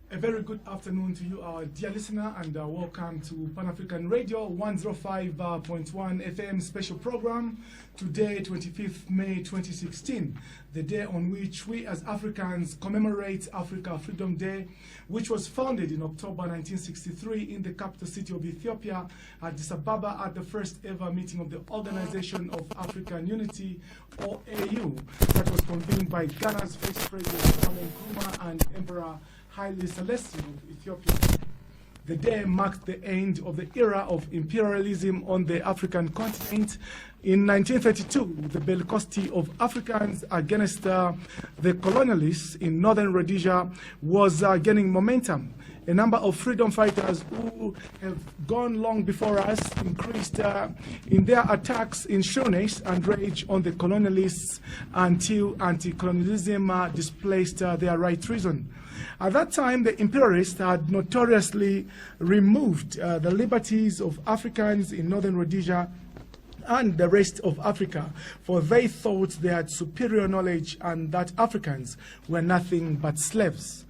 A very good afternoon to you, our dear listener, and welcome to Pan-African Radio 105.1 FM special program. Today, 25th May 2016, the day on which we as Africans commemorate Africa Freedom Day, which was founded in October 1963 in the capital city of Ethiopia, Addis Ababa, at the first ever meeting of the Organization of African Unity, or AU, that was convened by Ghana's Vice President Nkurumah and Emperor Haile Selassie of Ethiopia. The day marked the end of the era of imperialism on the African continent. In 1932, the bellicosity of Africans against the colonialists in northern Rhodesia was gaining momentum. A number of freedom fighters who have gone long before us increased in their attacks in shrewdness and rage on the colonialists until anti-colonialism displaced their right reason. At that time, the imperialists had notoriously removed the liberties of Africans in northern Rhodesia and the rest of Africa, for they thought they had superior knowledge and that Africans were nothing but slaves.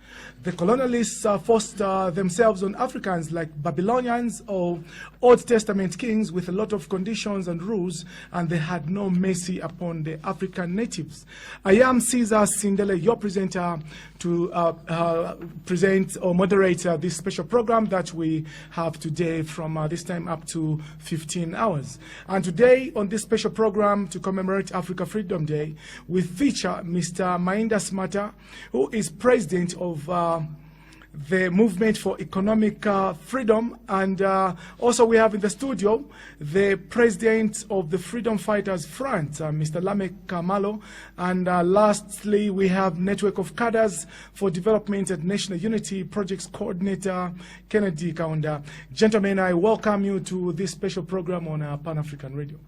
The colonialists forced themselves on Africans like Babylonians or Old Testament kings with a lot of conditions and rules, and they had no mercy upon the African natives. I am Caesar Sindele, your presenter, to present or moderate this special program that we have today from this time up to 15 hours. And today on this special program to commemorate Africa Freedom Day, we feature Mr. Mainda Simataa, who is president of the Movement for Economic Freedom, and also we have in the studio the president of the Freedom Fighters Front, Mr. Lamek Kamalo, and lastly we have Network of Cadres for Development and National Unity Projects Coordinator Kennedy Kaunda. Gentlemen, I welcome you to this special program on Pan-African Radio.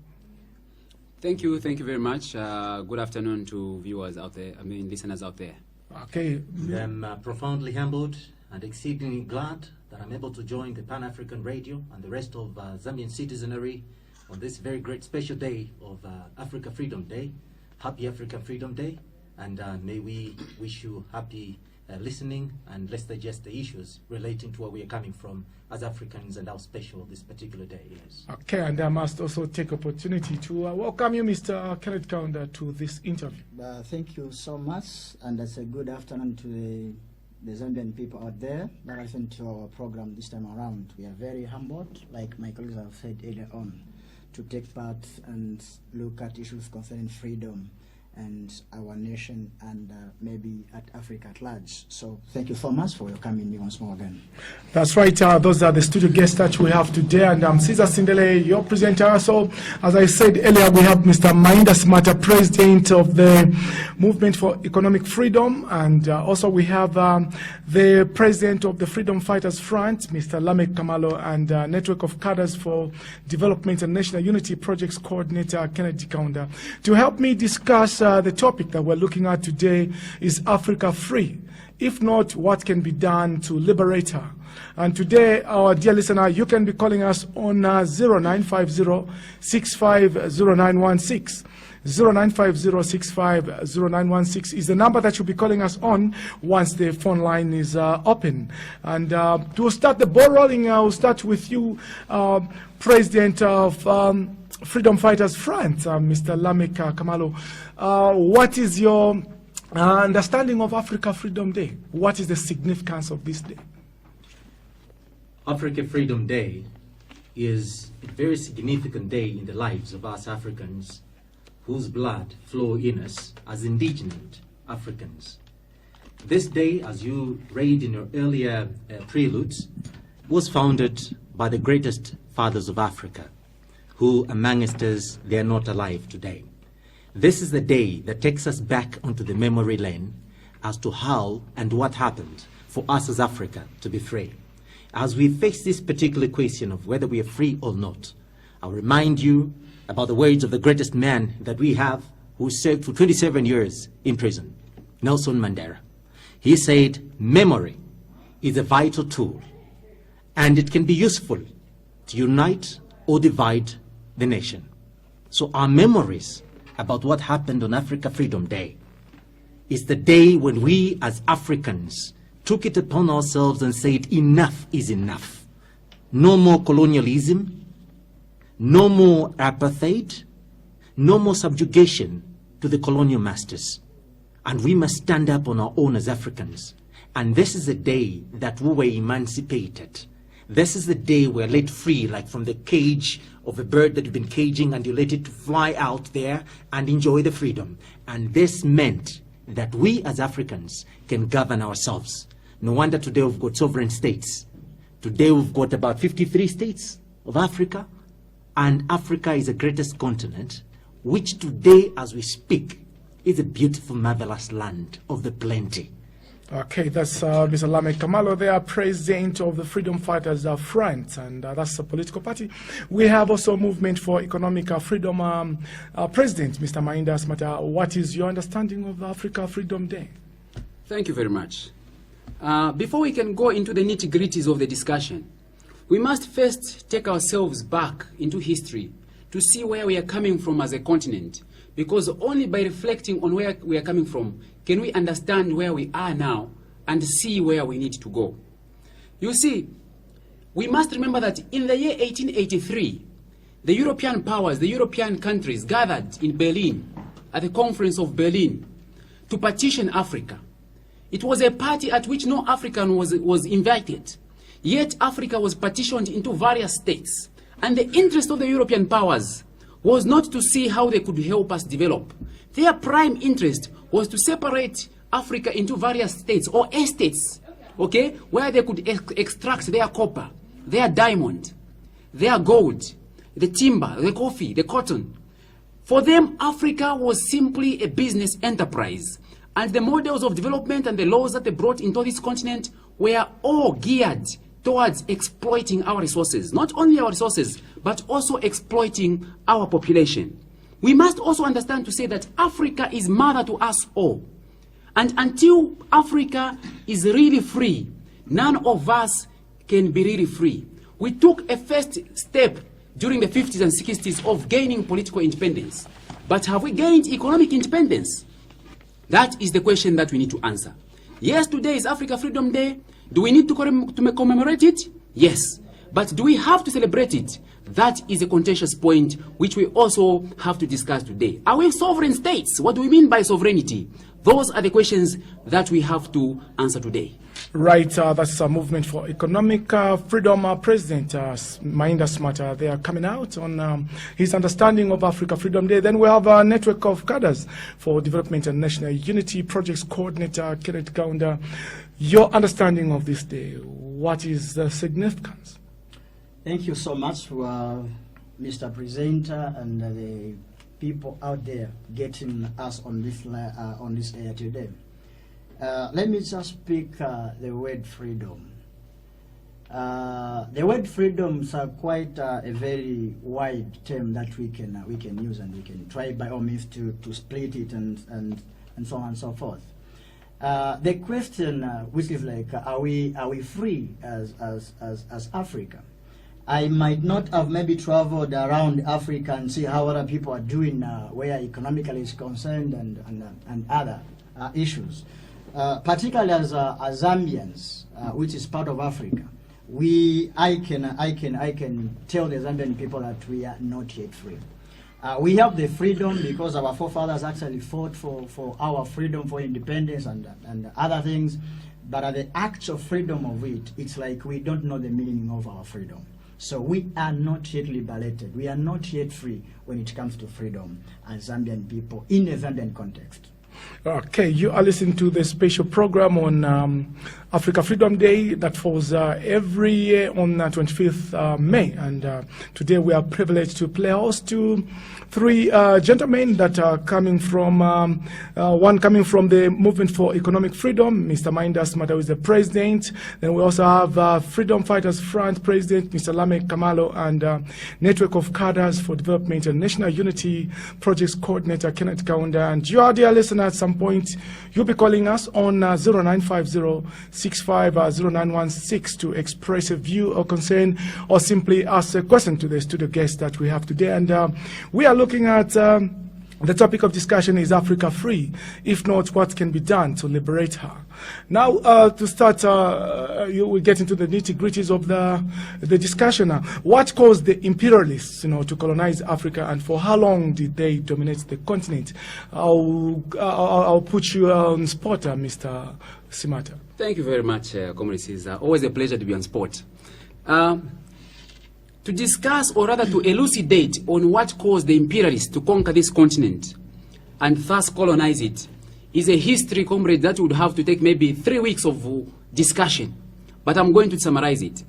Thank you very much. Good afternoon to viewers out there, listeners out there. Okay. I'm profoundly humbled and exceedingly glad that I'm able to join the Pan-African Radio and the rest of Zambian citizenry on this very great special day of Africa Freedom Day. Happy Africa Freedom Day, and may we wish you happy listening, and let's digest the issues relating to where we are coming from as Africans and how special this particular day is. Okay, and I must also take opportunity to welcome you, Mr. Kenneth Kaunda, to this interview. Thank you so much, and that's a good afternoon to the Zambian people out there that listen to our program this time around. We are very humbled, like my colleagues have said earlier on, to take part and look at issues concerning freedom and our nation and maybe at Africa at large. So thank you so much for welcoming me once more again. That's right. Those are the studio guests that we have today, and I'm Caesar Sindele, your presenter. So as I said earlier, we have Mr. Mainda Simataa, president of the Movement for Economic Freedom, and also we have the president of the Freedom Fighters Front, Mr. Lamek Kamalo, and Network of Cadres for Development and National Unity Projects Coordinator Kennedy Kaunda. To help me discuss the topic that we're looking at today is Africa free. If not, what can be done to liberate her? And today, our dear listener, you can be calling us on 0950-650916. 0950-650916 is the number that you'll be calling us on once the phone line is open. And to start the ball rolling, I'll start with you, President of Freedom Fighters Front, Mr. Lamek Kamalo. What is your understanding of Africa Freedom Day? What is the significance of this day? Africa Freedom Day is a very significant day in the lives of us Africans whose blood flow in us as indigenous Africans. This day, as you read in your earlier preludes, was founded by the greatest fathers of Africa, who amongst us, they are not alive today. This is the day that takes us back onto the memory lane as to how and what happened for us as Africa to be free. As we face this particular question of whether we are free or not, I'll remind you about the words of the greatest man that we have, who served for 27 years in prison, Nelson Mandela. He said, memory is a vital tool, and it can be useful to unite or divide the nation. So our memories about what happened on Africa Freedom Day is the day when we as Africans took it upon ourselves and said, enough is enough. No more colonialism, no more apartheid, no more subjugation to the colonial masters. And we must stand up on our own as Africans. And this is the day that we were emancipated. This is the day we're let free, like from the cage of a bird that you've been caging, and you let it fly out there and enjoy the freedom. And this meant that we as Africans can govern ourselves. No wonder today we've got sovereign states. Today we've got about 53 states of Africa, and Africa is the greatest continent, which today, as we speak, is a beautiful, marvelous land of the plenty. Okay, that's Mr. Lamek Kamalo there, president of the Freedom Fighters Front, and that's a political party. We have also Movement for Economic Freedom President, Mr. Mainda Simataa. What is your understanding of Africa Freedom Day? Thank you very much. Before we can go into the nitty-gritties of the discussion, we must first take ourselves back into history to see where we are coming from as a continent, because only by reflecting on where we are coming from can we understand where we are now and see where we need to go. You see, we must remember that in the year 1883, the European powers, the European countries gathered in Berlin at the Conference of Berlin to partition Africa. It was a party at which no African was invited, yet Africa was partitioned into various states. And the interest of the European powers was not to see how they could help us develop. Their prime interest was to separate Africa into various states or estates, okay, where they could extract their copper, their diamond, their gold, the timber, the coffee, the cotton. For them, Africa was simply a business enterprise, and the models of development and the laws that they brought into this continent were all geared towards exploiting our resources, not only our resources, but also exploiting our population. We must also understand to say that Africa is mother to us all. And until Africa is really free, none of us can be really free. We took a first step during the 50s and 60s of gaining political independence. But have we gained economic independence? That is the question that we need to answer. Yes, today is Africa Freedom Day. Do we need to commemorate it? Yes. But do we have to celebrate it? That is a contentious point which we also have to discuss today. Are we sovereign states? What do we mean by sovereignty? Those are the questions that we have to answer today. Right, that's a Movement for Economic Freedom President Mainda Simataa. They are coming out on his understanding of Africa Freedom Day. Then we have a network of cadres for development and national unity projects coordinator Kenneth Kaunda. Your understanding of this day, what is the significance? Thank you so much, Mr. Presenter, and the people out there getting us on this air today. Let me just speak the word freedom. The word freedoms are quite a very wide term that we can use, and we can try by all means to split it and so on and so forth. The question, which is like, are we free as Africa? I might not have maybe traveled around Africa and see how other people are doing where economically is concerned and other issues. Particularly as Zambians, which is part of Africa, I can tell the Zambian people that we are not yet free. We have the freedom because our forefathers actually fought for our freedom, for independence and other things, but at the actual freedom of it, it's like we don't know the meaning of our freedom. So we are not yet liberated. We are not yet free when it comes to freedom as Zambian people in a Zambian context. Okay, you are listening to the special program on Africa Freedom Day that falls every year on 25th May. And today we are privileged to play host to three gentlemen that are coming from, one coming from the Movement for Economic Freedom, Mr. Mainda Simataa is the president. Then we also have Freedom Fighters Front President, Mr. Lamek Kamalo, and Network of Cadres for Development and National Unity Projects Coordinator Kenneth Kaunda. And you, our dear listener, at some point, you'll be calling us on 0950-650916 to express a view or concern or simply ask a question to the studio guest that we have today. And we are looking at The topic of discussion is Africa free? If not, what can be done to liberate her? Now, to start, we get into the nitty-gritties of the discussion. What caused the imperialists, to colonize Africa, and for how long did they dominate the continent? I'll put you on spot, Mr. Simataa. Thank you very much, Comrade. It's always a pleasure to be on spot. To discuss, or rather to elucidate on what caused the imperialists to conquer this continent and thus colonize it, is a history, comrade, that would have to take maybe 3 weeks of discussion. But I'm going to summarize it.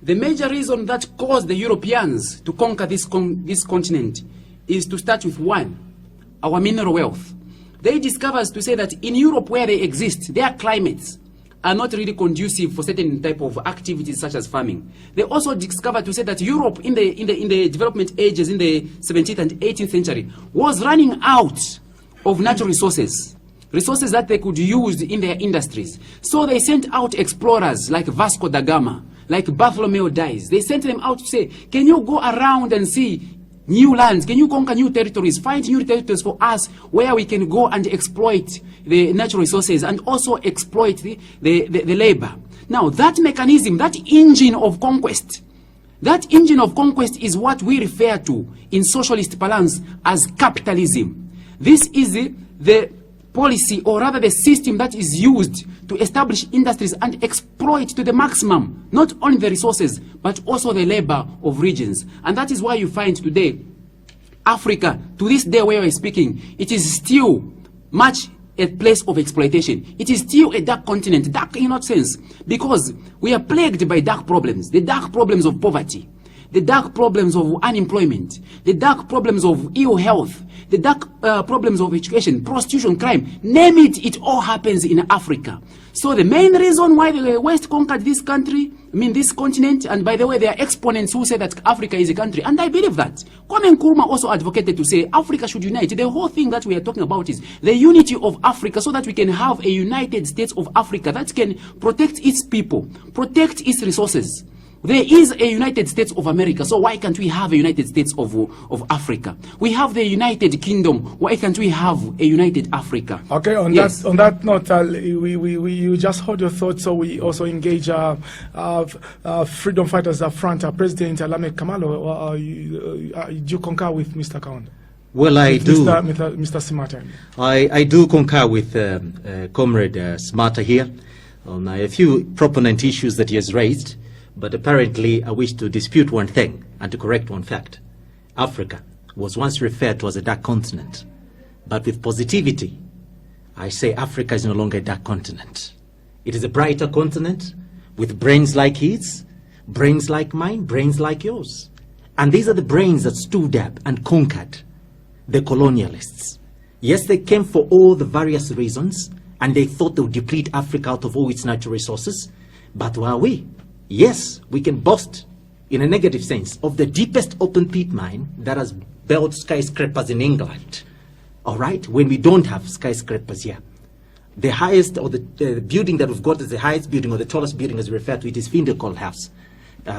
The major reason that caused the Europeans to conquer this continent is to start with one, our mineral wealth. They discovered to say that in Europe where they exist, their climates are not really conducive for certain type of activities such as farming. They also discovered to say that Europe in the development ages in the 17th and 18th century was running out of natural resources that they could use in their industries. So they sent out explorers like Vasco da Gama, like Bartholomew Dias. They sent them out to say, can you go around and see new lands? Can you conquer new territories? Find new territories for us where we can go and exploit the natural resources and also exploit the labor. Now, that mechanism, that engine of conquest is what we refer to in socialist parlance as capitalism. This is the policy, or rather the system, that is used to establish industries and exploit to the maximum not only the resources but also the labor of regions. And that is why you find today Africa, to this day where we're speaking, it is still much a place of exploitation. It is still a dark continent, dark in that sense, because we are plagued by dark problems, the dark problems of poverty, the dark problems of unemployment, the dark problems of ill health, the dark problems of education, prostitution, crime, name it, it all happens in Africa. So the main reason why the West conquered this country, this continent, and by the way, there are exponents who say that Africa is a country, and I believe that. Nkurumah also advocated to say Africa should unite. The whole thing that we are talking about is the unity of Africa, so that we can have a United States of Africa that can protect its people, protect its resources. There is a United States of America, so why can't we have a United States of Africa? We have the United Kingdom, why can't we have a United Africa? Okay, on that note, you just hold your thoughts, so we also engage Freedom Fighters Front President Lamek Kamalo. Do you concur with Mr. Kaunda? Well, I do. Mr. Simataa. I do concur with Comrade Simataa here on a few proponent issues that he has raised. But apparently, I wish to dispute one thing and to correct one fact. Africa was once referred to as a dark continent. But with positivity, I say Africa is no longer a dark continent. It is a brighter continent with brains like his, brains like mine, brains like yours. And these are the brains that stood up and conquered the colonialists. Yes, they came for all the various reasons, and they thought they would deplete Africa out of all its natural resources. But where are we? Yes, we can boast, in a negative sense, of the deepest open pit mine that has built skyscrapers in England. All right, when we don't have skyscrapers here. The highest, or the building that we've got is the highest building, or the tallest building as we refer to it, is Findekol House.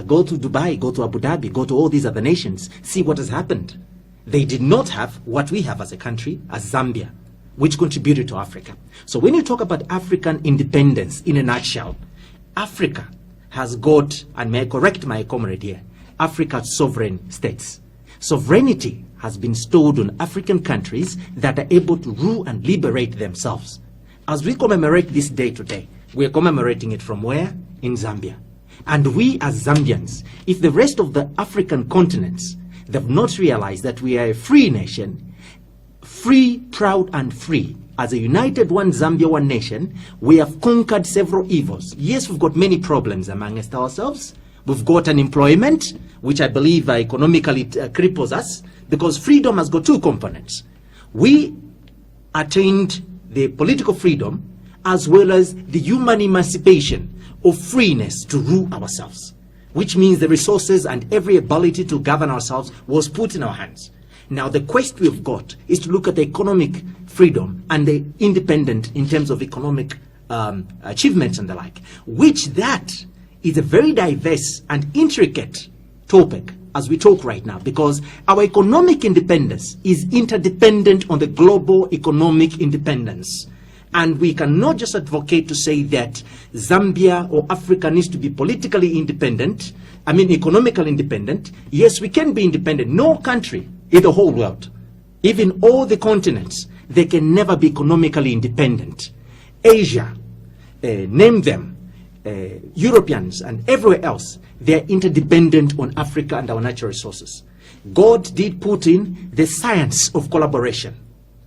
Go to Dubai, go to Abu Dhabi, go to all these other nations, see what has happened. They did not have what we have as a country, as Zambia, which contributed to Africa. So when you talk about African independence in a nutshell, Africa has got, and may I correct my comrade here, Africa's sovereign states. Sovereignty has been stored on African countries that are able to rule and liberate themselves. As we commemorate this day today, we are commemorating it from where? In Zambia. And we as Zambians, if the rest of the African continents, they've not realized that we are a free nation, free, proud and free, as a united one Zambia, one nation, we have conquered several evils. Yes, we've got many problems amongst ourselves. We've got unemployment, which I believe economically cripples us, because freedom has got two components. We attained the political freedom as well as the human emancipation of freeness to rule ourselves, which means the resources and every ability to govern ourselves was put in our hands. Now, the quest we've got is to look at the economic freedom and the independent in terms of economic achievements and the like, which that is a very diverse and intricate topic as we talk right now, because our economic independence is interdependent on the global economic independence. And we cannot just advocate to say that Zambia or Africa needs to be politically independent, economically independent. Yes, we can be independent. No country in the whole world, even all the continents, they can never be economically independent. Asia, name them, Europeans and everywhere else, they are interdependent on Africa and our natural resources. God did put in the science of collaboration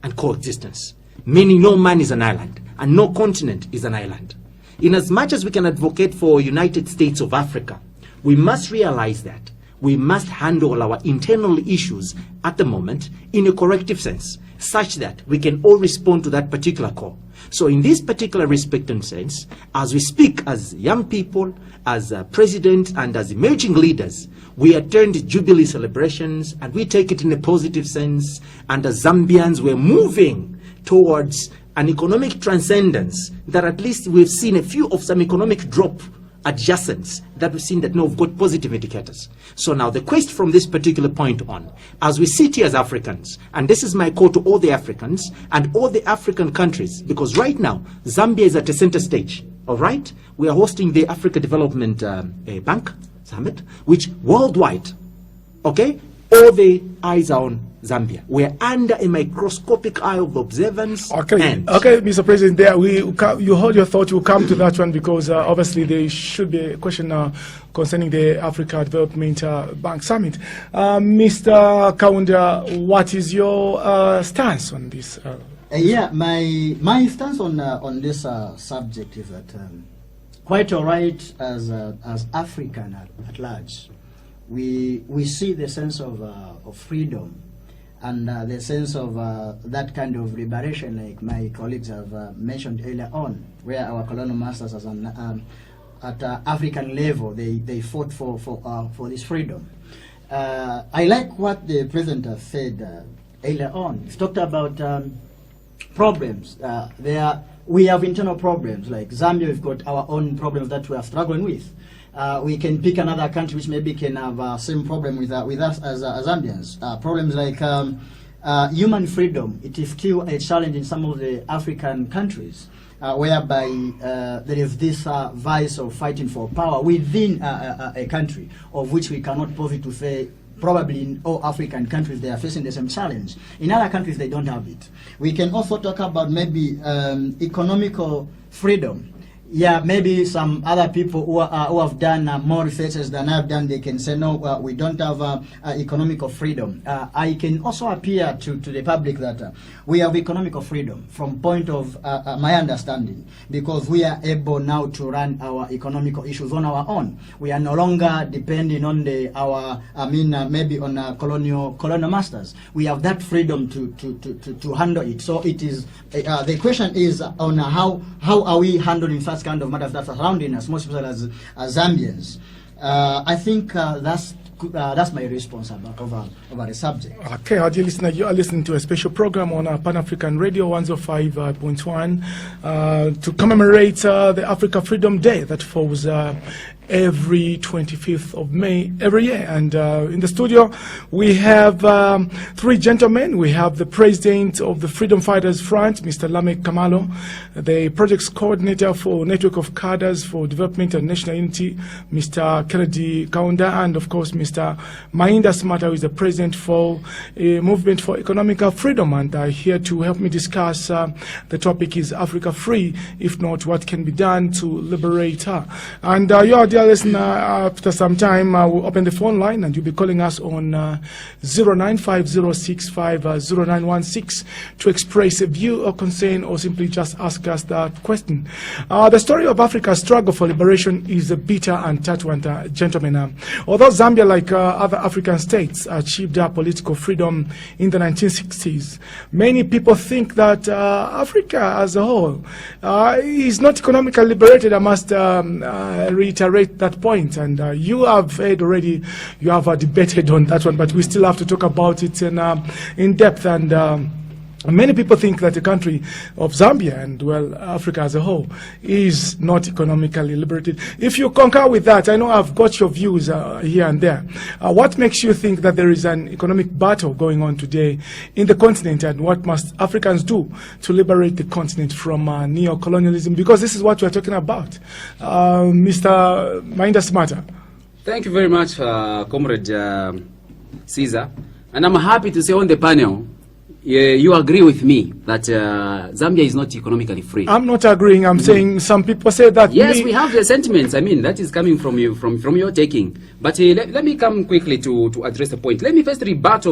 and coexistence, meaning no man is an island and no continent is an island. In as much as we can advocate for United States of Africa, we must realize that we must handle our internal issues at the moment in a corrective sense, such that we can all respond to that particular call. So in this particular respect and sense, as we speak as young people, as president and as emerging leaders, we attend Jubilee celebrations and we take it in a positive sense. And as Zambians, we're moving towards an economic transcendence that at least we've seen a few of some economic drop adjacents that we've seen that now we've got positive indicators. So now the quest from this particular point on, as we sit here as Africans, and this is my call to all the Africans and all the African countries, because right now Zambia is at a center stage, all right? We are hosting the Africa Development Bank Summit, which worldwide, okay, all the eyes are on Zambia. We're under a microscopic eye of observance. Okay, okay, Mr. President, there you hold your thought. We'll come to that one because obviously there should be a question concerning the Africa Development Bank Summit. Mr. Kaunda, what is your stance on this? Yeah, my stance on this subject is that quite all right as African at large, we see the sense of freedom and the sense of that kind of liberation, like my colleagues have mentioned earlier on, where our colonial masters at African level, they fought for this freedom. I like what the president has said earlier on. He's talked about problems. We have internal problems, like Zambia, we've got our own problems that we are struggling with. We can pick another country which maybe can have same problem with us as Zambians. Problems like human freedom. It is still a challenge in some of the African countries, whereby there is this vice of fighting for power within a country, of which we cannot pause to say probably in all African countries they are facing the same challenge. In other countries they don't have it. We can also talk about maybe economical freedom. Yeah, maybe some other people who have done more researches than I've done, they can say, no, we don't have economical freedom. I can also appear to the public that we have economical freedom from point of my understanding, because we are able now to run our economical issues on our own. We are no longer depending on maybe on colonial masters. We have that freedom to handle it. So it is the question is on how are we handling such kind of matters that are surrounding us, most especially as Zambians. I think that's my response over the subject. Okay, our dear listener, you are listening to a special program on Pan-African Radio 105.1 to commemorate the Africa Freedom Day that falls every 25th of May every year. And in the studio we have three gentlemen. We have the president of the Freedom Fighters Front, Mr. Lamek Kamalo, the projects coordinator for Network of Cadres for Development and National Unity, Mr. Kennedy Kaunda, and of course Mr. Mainda Simataa, who is the president for a movement for economic freedom. And here to help me discuss the topic is Africa Free? If not, what can be done to liberate her? And your dear listener, after some time we'll open the phone line and you'll be calling us on 0950650916 to express a view or concern, or simply just ask us that question. The story of Africa's struggle for liberation is a bitter and tough one, gentlemen. Although Zambia, like other African states, achieved political freedom in the 1960s, many people think that Africa as a whole is not economically liberated. I must reiterate that point, and you have heard already, you have debated on that one, but we still have to talk about it in depth. And Many people think that the country of Zambia and, well, Africa as a whole is not economically liberated. If you concur with that, I know I've got your views here and there. What makes you think that there is an economic battle going on today in the continent, and what must Africans do to liberate the continent from neo-colonialism? Because this is what we're talking about. Mr. Mainda Simataa. Thank you very much, Comrade Caesar. And I'm happy to say on the panel, you agree with me that Zambia is not economically free. I'm not agreeing. I'm saying some people say that. Yes, we have the sentiments. I mean, that is coming from you, from your taking. But let me come quickly to address the point. Let me first rebut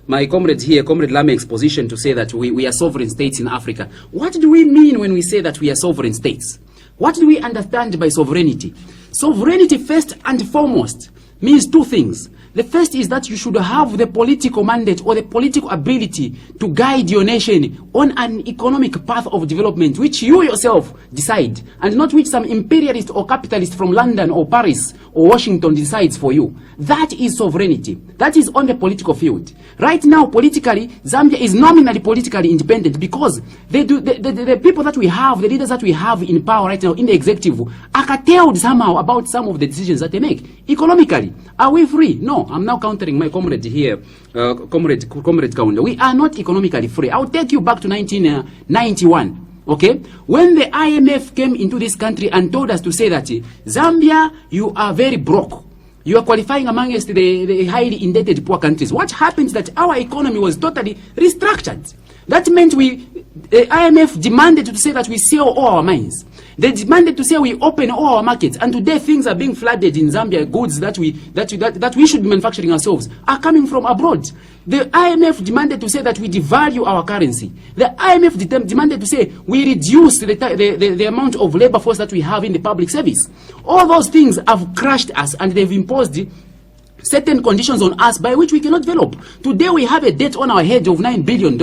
my comrade here, Comrade Lamek's position to say that we are sovereign states in Africa. What do we mean when we say that we are sovereign states? What do we understand by sovereignty? Sovereignty, first and foremost, means two things. The first is that you should have the political mandate or the political ability to guide your nation on an economic path of development which you yourself decide, and not which some imperialist or capitalist from London or Paris or Washington decides for you. That is sovereignty. That is on the political field. Right now, politically, Zambia is nominally politically independent because the people that we have, the leaders that we have in power right now in the executive, are curtailed somehow about some of the decisions that they make. Economically, are we free? No. I'm now countering my comrade here, Comrade Kaunda. We are not economically free. I'll take you back to 1991. Okay? When the IMF came into this country and told us to say that Zambia, you are very broke. You are qualifying amongst the highly indebted poor countries. What happened is that our economy was totally restructured. That meant the IMF demanded to say that we sell all our mines. They demanded to say we open all our markets, and today things are being flooded in Zambia. Goods that we should be manufacturing ourselves are coming from abroad. The IMF demanded to say that we devalue our currency. The IMF demanded to say we reduce the amount of labor force that we have in the public service. All those things have crushed us, and they've imposed certain conditions on us by which we cannot develop. Today we have a debt on our head of $9 billion.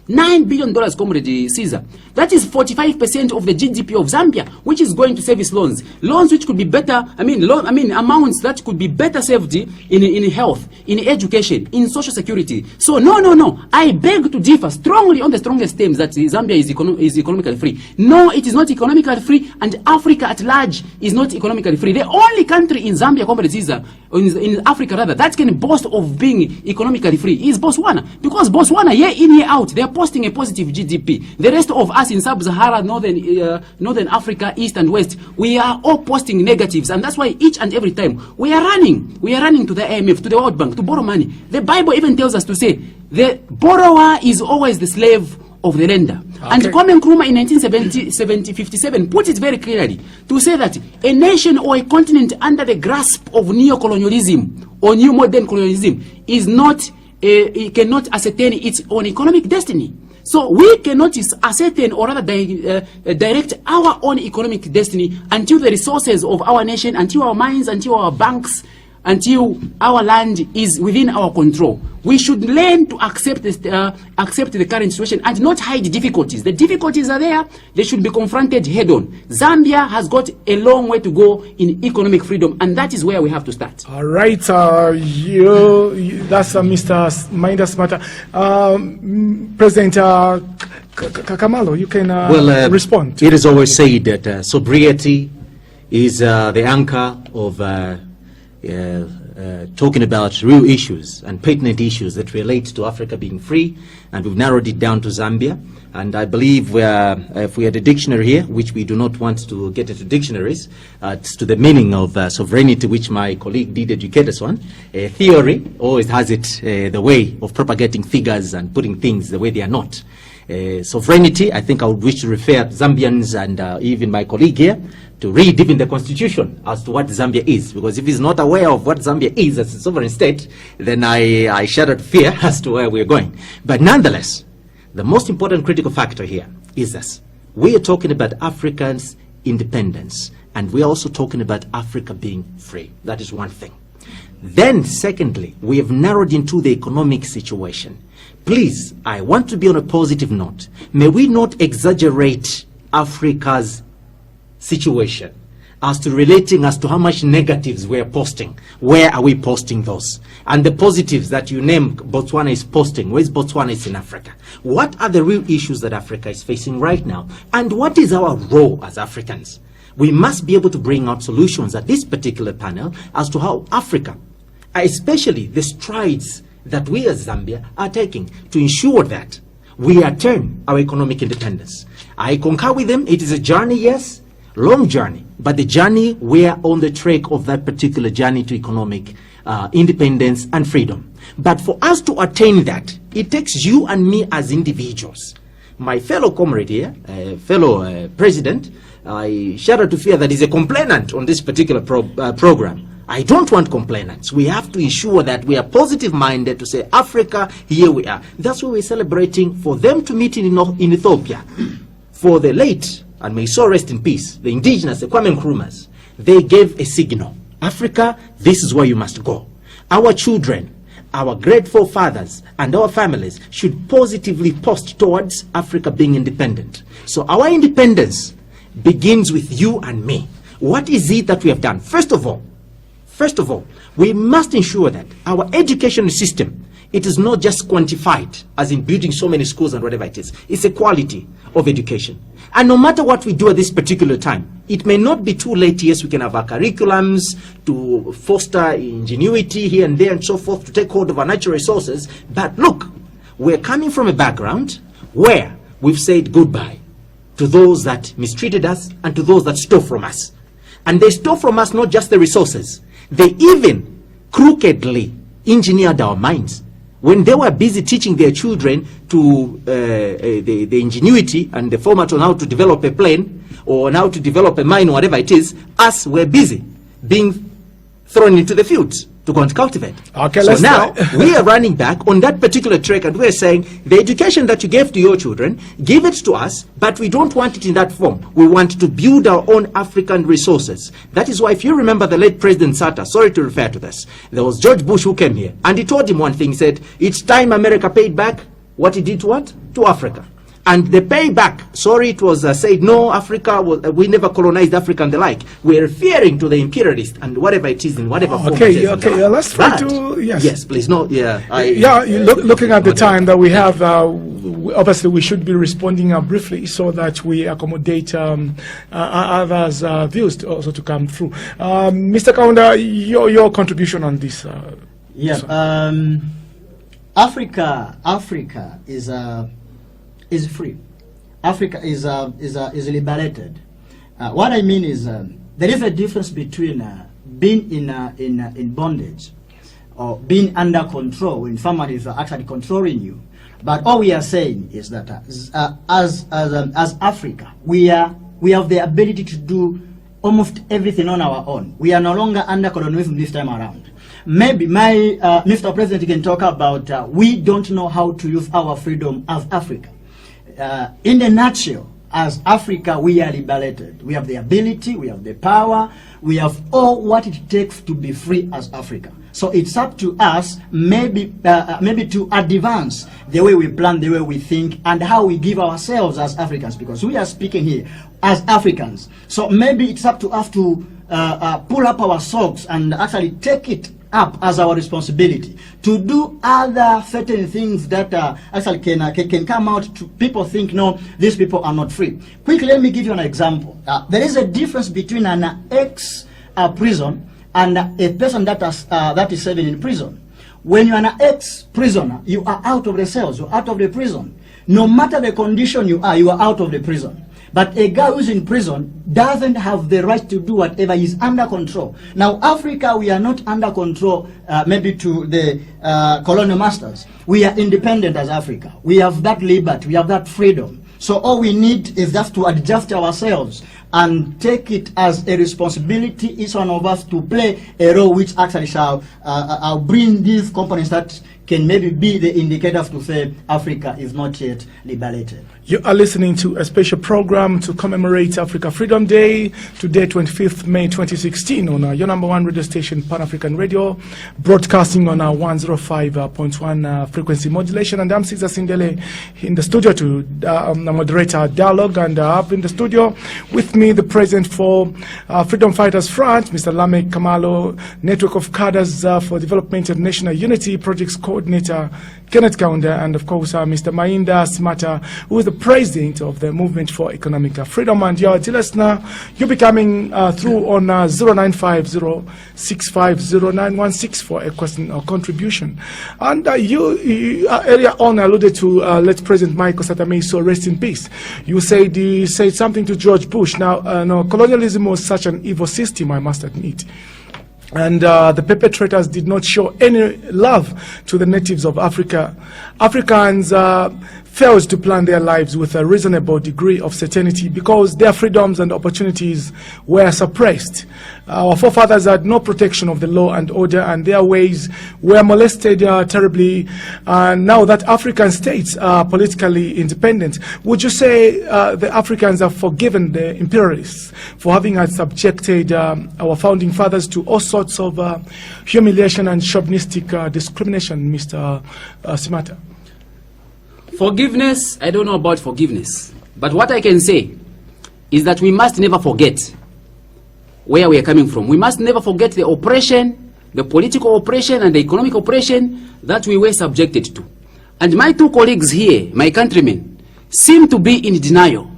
$9 billion, Comrade Caesar. That is 45% of the GDP of Zambia, which is going to service loans. Loans which could be better, amounts that could be better saved in health, in education, in social security. So no. I beg to differ strongly on the strongest terms that Zambia is economically free. No, it is not economically free, and Africa at large is not economically free. The only country in Zambia, Comrade Caesar, in Africa rather, that can boast of being economically free is Botswana. Because Botswana, year in, year out, they are posting a positive GDP. The rest of us in Sub-Saharan, Northern Africa, East and West, we are all posting negatives, and that's why each and every time we are running to the IMF, to the World Bank, to borrow money. The Bible even tells us to say the borrower is always the slave of the lender. Okay. And Nkurumah in 1957 put it very clearly to say that a nation or a continent under the grasp of neo-colonialism or new modern colonialism is not it cannot ascertain its own economic destiny. So we cannot ascertain or rather direct our own economic destiny until the resources of our nation, until our mines, until our banks, until our land is within our control. We should learn to accept the current situation and not hide difficulties. The difficulties are there. They should be confronted head on. Zambia has got a long way to go in economic freedom, and that is where we have to start. All right. That's Mr. Mainda Simataa. President Kakamalo, you can respond. It is always said that sobriety is the anchor of talking about real issues and pertinent issues that relate to Africa being free, and we've narrowed it down to Zambia. And I believe if we had a dictionary here, which we do not want to get into dictionaries, to the meaning of sovereignty, which my colleague did educate us on, theory always has it the way of propagating figures and putting things the way they are not. Sovereignty, I think I would wish to refer Zambians and even my colleague here to read even the constitution as to what Zambia is, because if he's not aware of what Zambia is as a sovereign state, then I shudder to fear as to where we're going. But nonetheless, the most important critical factor here is this. We are talking about Africans' independence, and we're also talking about Africa being free. That is one thing. Then secondly, we have narrowed into the economic situation. Please, I want to be on a positive note. May we not exaggerate Africa's situation. as to relating as to how much negatives we're posting. Where are we posting those? And the positives that you name Botswana is posting, where is Botswana is in Africa? What are the real issues that Africa is facing right now? And what is our role as Africans? We must be able to bring out solutions at this particular panel as to how Africa, especially the strides that we as Zambia are taking to ensure that we attain our economic independence. I concur with them. It is a journey, yes, long journey, but the journey, we are on the track of that particular journey to economic independence and freedom. But for us to attain that, it takes you and me as individuals. My fellow comrade here, fellow president, I shudder to fear that he's a complainant on this particular program. I don't want complainants. We have to ensure that we are positive-minded to say, Africa, here we are. That's why we're celebrating for them to meet in Ethiopia. For the late, and may his soul rest in peace, the indigenous, the Kwame Nkurumahs, they gave a signal. Africa, this is where you must go. Our children, our great forefathers, and our families should positively post towards Africa being independent. So our independence begins with you and me. What is it that we have done? First of all, we must ensure that our education system, it is not just quantified as in building so many schools and whatever it is. It's a quality of education. And no matter what we do at this particular time, it may not be too late. Yes, we can have our curriculums to foster ingenuity here and there and so forth, to take hold of our natural resources. But look, we're coming from a background where we've said goodbye to those that mistreated us and to those that stole from us. And they stole from us not just the resources, they even crookedly engineered our minds. When they were busy teaching their children to the ingenuity and the format on how to develop a plane or on how to develop a mine or whatever it is, us were busy being thrown into the fields to go and cultivate. Okay, so now we are running back on that particular track, and we're saying the education that you gave to your children, give it to us, but we don't want it in that form. We want to build our own African resources. That is why, if you remember the late President Simataa, sorry to refer to this, there was George Bush who came here, and he told him one thing. He said, it's time America paid back what he did to what? To Africa. And the payback, sorry, it was said, no, Africa, we never colonized Africa and the like. We're referring to the imperialist and whatever it is in whatever form it is. Okay, let's try to, yes. Yes, please, no, yeah. Looking at the time that we have, obviously we should be responding briefly so that we accommodate others' views also to come through. Mr. Kaunda, your contribution on this. Africa is free. Africa is liberated. What I mean is there is a difference between being in bondage or being under control when somebody is actually controlling you. But all we are saying is that as Africa, we have the ability to do almost everything on our own. We are no longer under colonialism this time around. Maybe my Mr. President can talk about we don't know how to use our freedom as Africa. In a nutshell, as Africa, we are liberated. We have the ability, we have the power, we have all what it takes to be free as Africa. So it's up to us, maybe to advance the way we plan, the way we think, and how we give ourselves as Africans, because we are speaking here as Africans. So maybe it's up to us to pull up our socks and actually take it up as our responsibility to do other certain things that actually can come out to people think, no, these people are not free. Quickly, let me give you an example. There is a difference between an ex-prison and a person that is serving in prison. When you're an ex-prisoner, you are out of the cells, you're out of the prison. No matter the condition you are out of the prison. But a guy who's in prison doesn't have the right to do whatever. He's under control. Now, Africa, we are not under control maybe to the colonial masters. We are independent as Africa. We have that liberty. We have that freedom. So all we need is just to adjust ourselves and take it as a responsibility, each one of us, to play a role which actually shall bring these components that can maybe be the indicators to say Africa is not yet liberated. You are listening to a special program to commemorate Africa Freedom Day, today 25th May 2016, on your number one radio station, Pan-African Radio, broadcasting on 105.1 frequency modulation. And I'm Cesar Sindele in the studio to moderate our dialogue. And up in the studio with me me the president for Freedom Fighters Front, Mr. Lamek Kamalo, Network of Cadres for Development and National Unity Projects Coordinator Kenneth Kaunda, and of course Mr. Mainda Simataa, who is the president of the Movement for Economic Freedom. And your dear listener, you'll be coming through on 0950-650-916 for a question or contribution. And you earlier on alluded to late President Michael Satame, so rest in peace. You said something to George Bush. Now, no, colonialism was such an evil system, I must admit. And the perpetrators did not show any love to the natives of Africa. Africans failed to plan their lives with a reasonable degree of certainty because their freedoms and opportunities were suppressed. Our forefathers had no protection of the law and order, and their ways were molested terribly. And now that African states are politically independent, would you say the Africans have forgiven the imperialists for having subjected our founding fathers to all sorts of humiliation and chauvinistic discrimination, Mr. Simataa? Forgiveness, I don't know about forgiveness. But what I can say is that we must never forget where we are coming from. We must never forget the oppression, the political oppression and the economic oppression that we were subjected to. And my two colleagues here, my countrymen, seem to be in denial.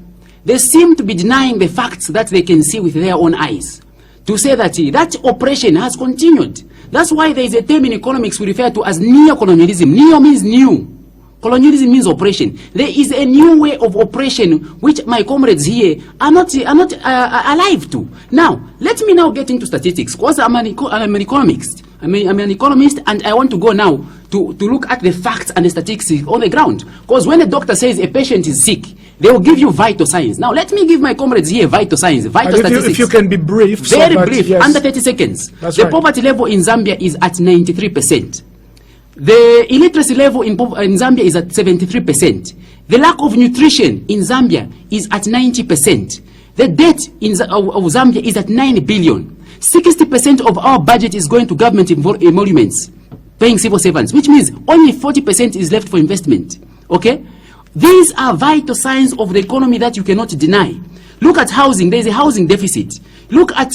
They seem to be denying the facts that they can see with their own eyes. To say that that oppression has continued. That's why there is a term in economics we refer to as neo-colonialism. Neo means new. Colonialism means oppression. There is a new way of oppression which my comrades here are not alive to. Now, let me now get into statistics, because I'm an economist. I'm an economist, and I want to go now to look at the facts and the statistics on the ground. Because when a doctor says a patient is sick, they will give you vital signs. Now, let me give my comrades here vital signs, vital statistics. If you can be brief. Very brief, yes. Under 30 seconds. That's the right. Poverty level in Zambia is at 93%. The illiteracy level in Zambia is at 73%. The lack of nutrition in Zambia is at 90%. The debt of Zambia is at 9 billion. 60% of our budget is going to government emoluments, paying civil servants, which means only 40% is left for investment. Okay? These are vital signs of the economy that you cannot deny. Look at housing. There is a housing deficit. Look at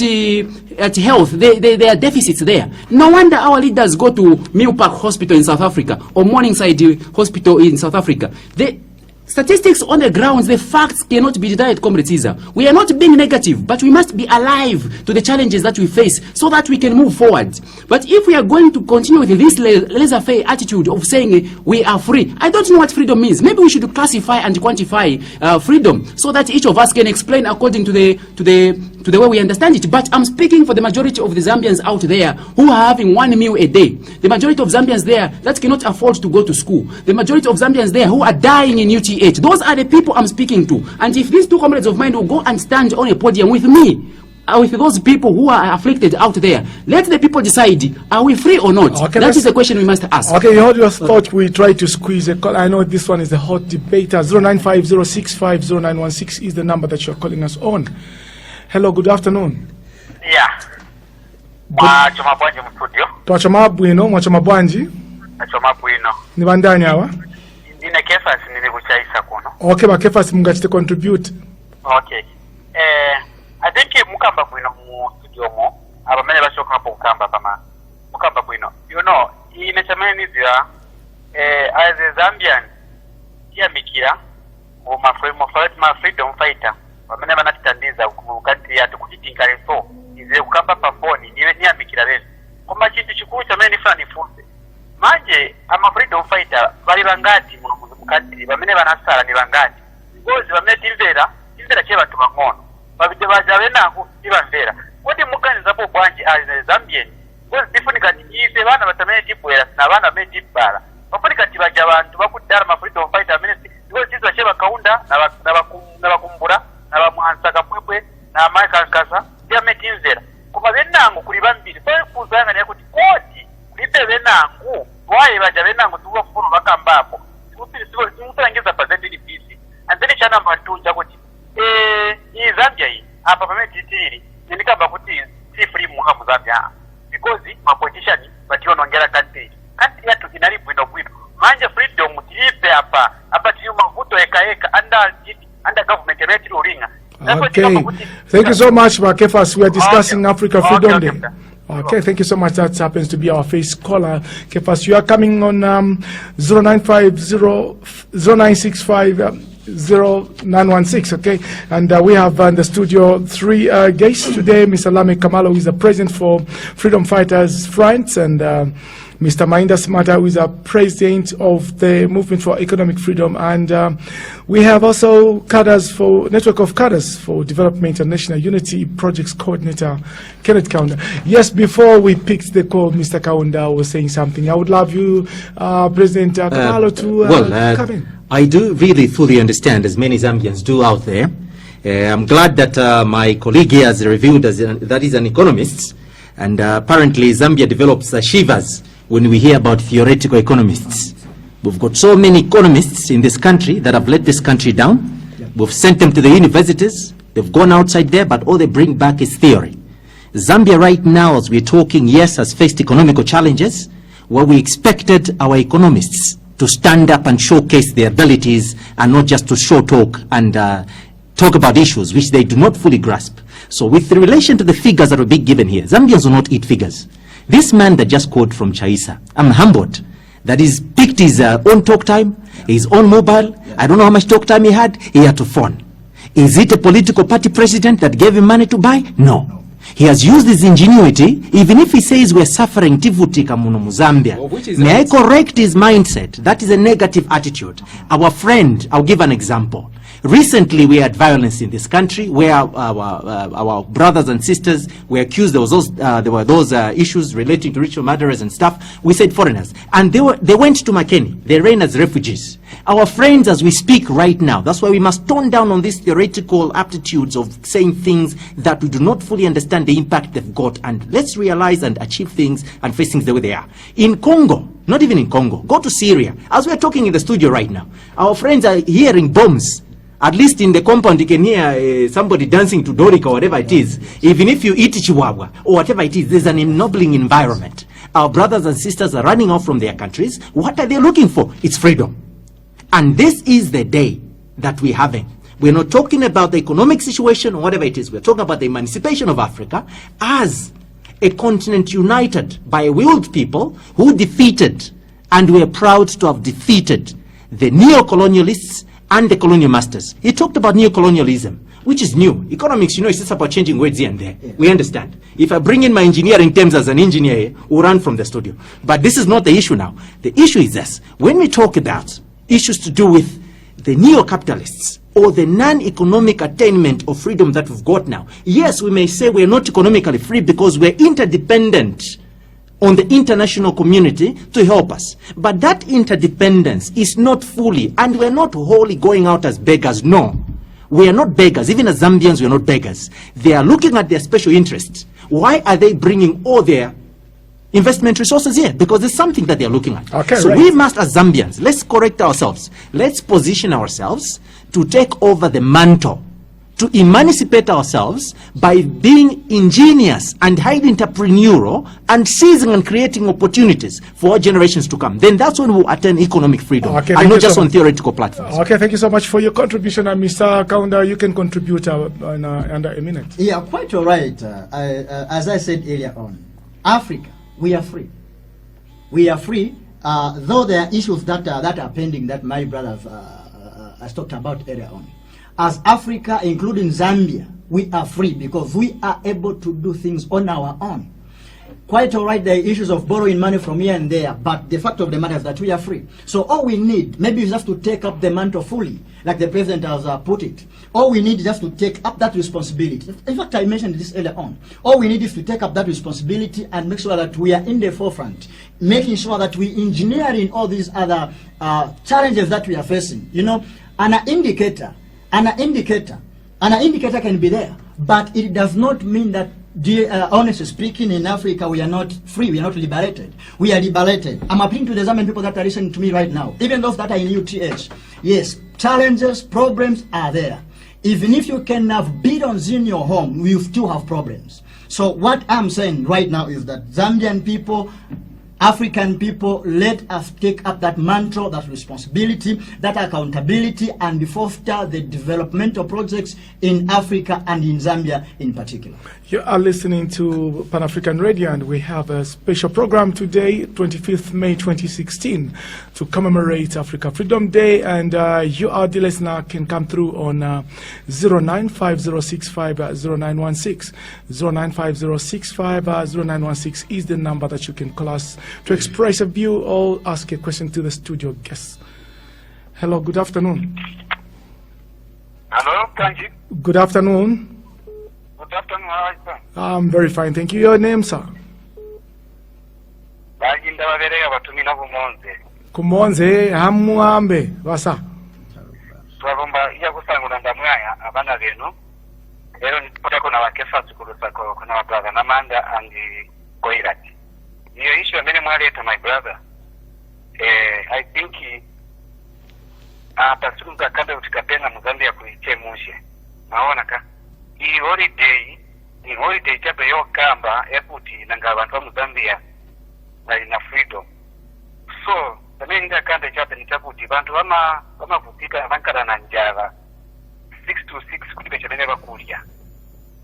health. There are deficits there. No wonder our leaders go to Mill Park Hospital in South Africa or Morningside Hospital in South Africa. The statistics on the grounds, the facts cannot be denied, Comrade Caesar. We are not being negative, but we must be alive to the challenges that we face so that we can move forward. But if we are going to continue with this laissez-faire attitude of saying we are free, I don't know what freedom means. Maybe we should classify and quantify freedom so that each of us can explain according to the way we understand it. But I'm speaking for the majority of the Zambians out there who are having one meal a day. The majority of Zambians there that cannot afford to go to school. The majority of Zambians there who are dying in UTH. Those are the people I'm speaking to. And if these two comrades of mine will go and stand on a podium with me, with those people who are afflicted out there, let the people decide, are we free or not? Okay, that is the question we must ask. Okay, you heard your thought. We try to squeeze a call. I know this one is a hot debate. 0950650916 is the number that you're calling us on. Hello, good afternoon. Yeah. Mwachoma bwanji mstudio. Twachoma bwino, mwachoma bwanji. Mwachoma bwino. Ni bandani hawa? Ndine Kefas nini kuchaisa kuno. Okay, ba Kefas mungachite contribute. Okay. I think mukamba bwino mu studio mo. Abamene bashoka hapo mukamba kama. Mukamba bwino. You know, inechamene nizia as a Zambian ya mikira ma freedom fighter. Wamene banatitandiza ukati ya tukujitinga reso ize ukamba pafoni ni amikira rero kuma kintu kikuru cyamene nifani funze manje ama freedom fighter bari bangati mukati bamene banasara ni bangati gozi bamene timvera cye bantu bankono babije bajabe nangu ibamvera kodi muganiza bo bwanji as Zambian gozi difunika ize bana batamene tipwera na bana be tipara bafunika tibaja abantu bakudara ama freedom fighter ministry gozi zisha bakaunda na bakumbura nabamuhansaka pwepwe na Michael Kasa yametinzera kuma benangu kuri bambiri bari kuzanga ne kuti kodi libe benangu waye baja benangu tuwa furu bakambapo simutangiza percentage bisi and then cha number 2 cha kuti i Zambia hii hapa pametitiri ndikaba kuti si free muhamu Zambia because ma politician batio nongera country yatu inali bwino manje freedom tilipe hapa tiyo mavuto eka under government emetri uringa Okay. Thank you so much, Kefas. We are discussing Africa Freedom Day. Okay, thank you so much. That happens to be our first caller. Kefas, you are coming on 0965, okay? And we have in the studio 3 guests today. Mr. Lamek Kamalo, who is the president for Freedom Fighters Front, and Mr. Mainda Simataa, who is a president of the Movement for Economic Freedom. And we have also Network of Cadres for Development and National Unity Projects Coordinator, Kenneth Kaunda. Yes, before we picked the call, Mr. Kaunda was saying something. I would love you, President Kamalo, to come in. I do really fully understand, as many Zambians do out there. I'm glad that my colleague here has revealed that he's an economist. And apparently Zambia develops shivers when we hear about theoretical economists. We've got so many economists in this country that have let this country down. We've sent them to the universities. They've gone outside there, but all they bring back is theory. Zambia right now, as we're talking, yes, has faced economical challenges where we expected our economists to stand up and showcase their abilities and not just to show talk and talk about issues which they do not fully grasp. So with relation to the figures that are being given here, Zambians will not eat figures. This man that just called from Chaisa, I'm humbled that he's picked his own talk time, his own mobile. I don't know how much talk time he had to phone. Is it a political party president that gave him money to buy? No. He has used his ingenuity, even if he says we're suffering tivuti kamuno mu Zambia. May I correct his mindset? That is a negative attitude. Our friend, I'll give an example. Recently, we had violence in this country where our brothers and sisters were accused. There were those issues relating to ritual murderers and stuff. We said foreigners, and they went to Makeni. They ran as refugees. Our friends, as we speak right now, that's why we must tone down on these theoretical aptitudes of saying things that we do not fully understand the impact they've got, and let's realize and achieve things and face things the way they are. In Congo, not even in Congo, go to Syria. As we're talking in the studio right now, our friends are hearing bombs. At least in the compound, you can hear somebody dancing to Dorika or whatever it is. Even if you eat chihuahua or whatever it is, there's an ennobling environment. Our brothers and sisters are running off from their countries. What are they looking for? It's freedom. And this is the day that we're having. We're not talking about the economic situation or whatever it is. We're talking about the emancipation of Africa as a continent united by willed people who defeated, and we're proud to have defeated, the neo-colonialists and the colonial masters. He talked about neo-colonialism, which is new. Economics, it's just about changing words here and there. Yeah. We understand. If I bring in my engineering terms as an engineer, we'll run from the studio. But this is not the issue now. The issue is this. When we talk about issues to do with the neo-capitalists or the non-economic attainment of freedom that we've got now, yes, we may say we're not economically free because we're interdependent on the international community to help us. But that interdependence is not fully, and we're not wholly going out as beggars. No, we are not beggars. Even as Zambians, we are not beggars. They are looking at their special interests. Why are they bringing all their investment resources here? Because there's something that they're looking at. Okay, so we must, as Zambians, let's correct ourselves. Let's position ourselves to take over the mantle, to emancipate ourselves by being ingenious and highly entrepreneurial and seizing and creating opportunities for generations to come. Then that's when we'll attain economic freedom, and not just on theoretical platforms. Okay, thank you so much for your contribution. And Mr. Kaunda, you can contribute in under a minute. Yeah, quite all right. As I said earlier on, Africa, we are free. We are free, though there are issues that are pending that my brother has talked about earlier on. As Africa, including Zambia, we are free because we are able to do things on our own. Quite all right, there are issues of borrowing money from here and there, but the fact of the matter is that we are free. So all we need, maybe we have to take up the mantle fully, like the president has put it. All we need is just to take up that responsibility. In fact, I mentioned this earlier on. All we need is to take up that responsibility and make sure that we are in the forefront, making sure that we engineer in all these other challenges that we are facing. An indicator can be there, but it does not mean that, honestly speaking, in Africa we are not free, we are not liberated. We are liberated. I'm appealing to the Zambian people that are listening to me right now, even those that are in UTH. Yes, challenges, problems are there. Even if you can have billions in your home, you still have problems. So what I'm saying right now is that Zambian people, African people, let us take up that mantra, that responsibility, that accountability, and foster the developmental projects in Africa and in Zambia in particular. You are listening to Pan-African Radio, and we have a special program today, 25th May 2016, to commemorate Africa Freedom Day. And you, our dear listener, can come through on 0950650916. 0950650916 is the number that you can call us to express a view or ask a question to the studio guests. Hello, good afternoon. Hello, thank you. Good afternoon. Good afternoon, how are you, sir? I'm very fine, thank you. Your name, sir? Bagenda baberega batumina kumonze. Kumonze, hamuambe, basa. Twagomba iya kusangula ndamwaya abana benu. Lero nipotako na wakefa sikulusako kuna wabrother na Mainda and Koirati. Iyo issue amene mwaleta my brother. I think pasuka kada utikapena Mozambia kuichemushe. Naona ka iyi holiday chape yokamba eputi nanga abantu ba Mozambia na freedom. So tamenga kanda chape nitakuti bantu bamavutika bankala na njala 6 to 6 kuti bechane bakulya.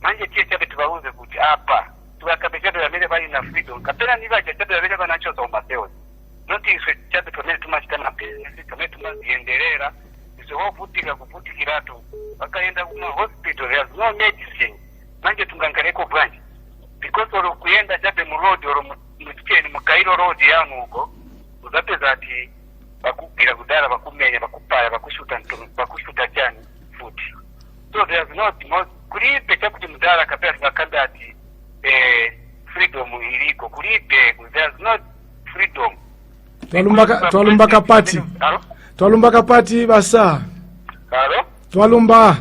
Manje tie chape tubauze kuti apa tubakabechado ya mele bali na freedom kapena niba chape ya mele banacho za umateo. Notice chape tumele tumachitana business tumele tumaziendelera iso hovutika kuvutikiratu bakaenda kuma hospital there's no medicine. Manje tungangaleko branch because olo kuyenda chape mu road olo mutikeni mu Cairo road yanu uko uzapeza ati bakubira kudala bakumenya bakupaya bakushuta chani futi. So there's not kulipe chakuti mudala kapea tukakanda ati freedom iliko kulipe, there's not freedom. Twalumba kapati basa. Hello? Twalumba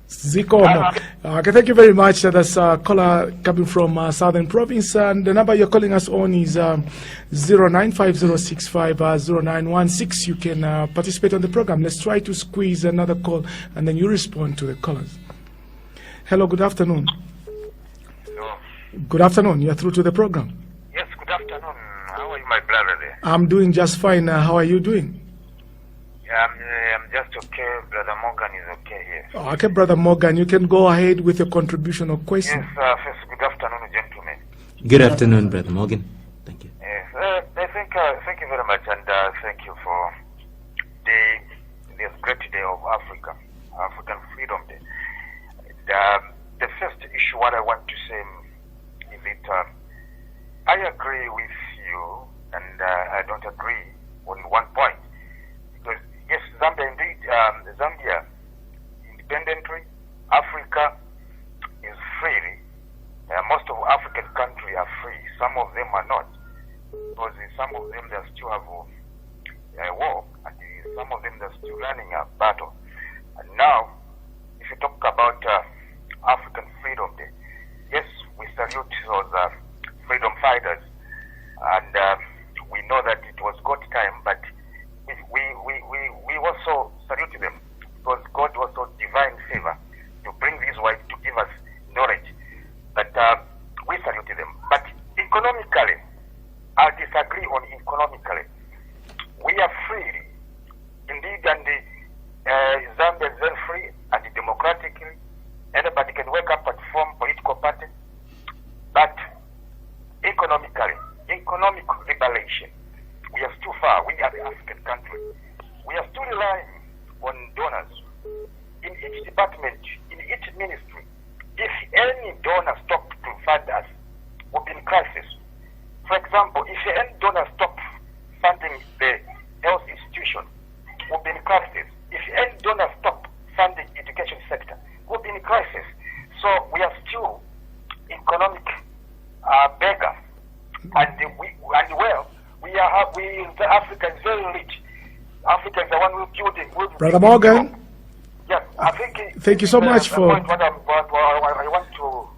Zikomo. Okay, thank you very much. That's a caller coming from Southern Province, and the number you're calling us on is 0950650916. You can participate on the program. Let's try to squeeze another call, and then you respond to the callers. Hello, good afternoon. Hello. Good afternoon. You're through to the program. Yes, good afternoon. How are you, my brother there? I'm doing just fine. How are you doing? I'm just okay. Brother Morgan is okay here. Okay, Brother Morgan, you can go ahead with your contribution or question. Yes, first, good afternoon, gentlemen. Good afternoon, Brother Morgan. Thank you. Yes, thank you very much, and thank you for this great day of African Freedom Day. The first issue, what I want to say is that I agree with you, and I don't agree on one point. Because yes, Zambia indeed, Zambia independently, Africa is free. Most of African countries are free. Some of them are not, because in some of them they still have a war, and in some of them they're still running a battle. And now, if you talk about African Freedom Day, yes, we salute those freedom fighters, and we know that it was God's time, but we also salute them because God also divine favor to bring this white to give us knowledge. But we salute them. But economically, I disagree on economically. We are free, indeed, and Zambia is very free and democratically. Anybody can wake up and form political party. But economically, economic liberation, we are too far. We are the African country. We are still relying on donors in each department, in each ministry. If any donor stopped to fund us, we'll be in crisis. For example, if any donor stopped funding the health institution, we'll be in crisis. If any donor stopped funding the education sector, we'll be in crisis. So we are still economic beggars, Africa is very rich. Africa is the one who's building. Brother Morgan. Yes, I think. Thank you so much for. I want to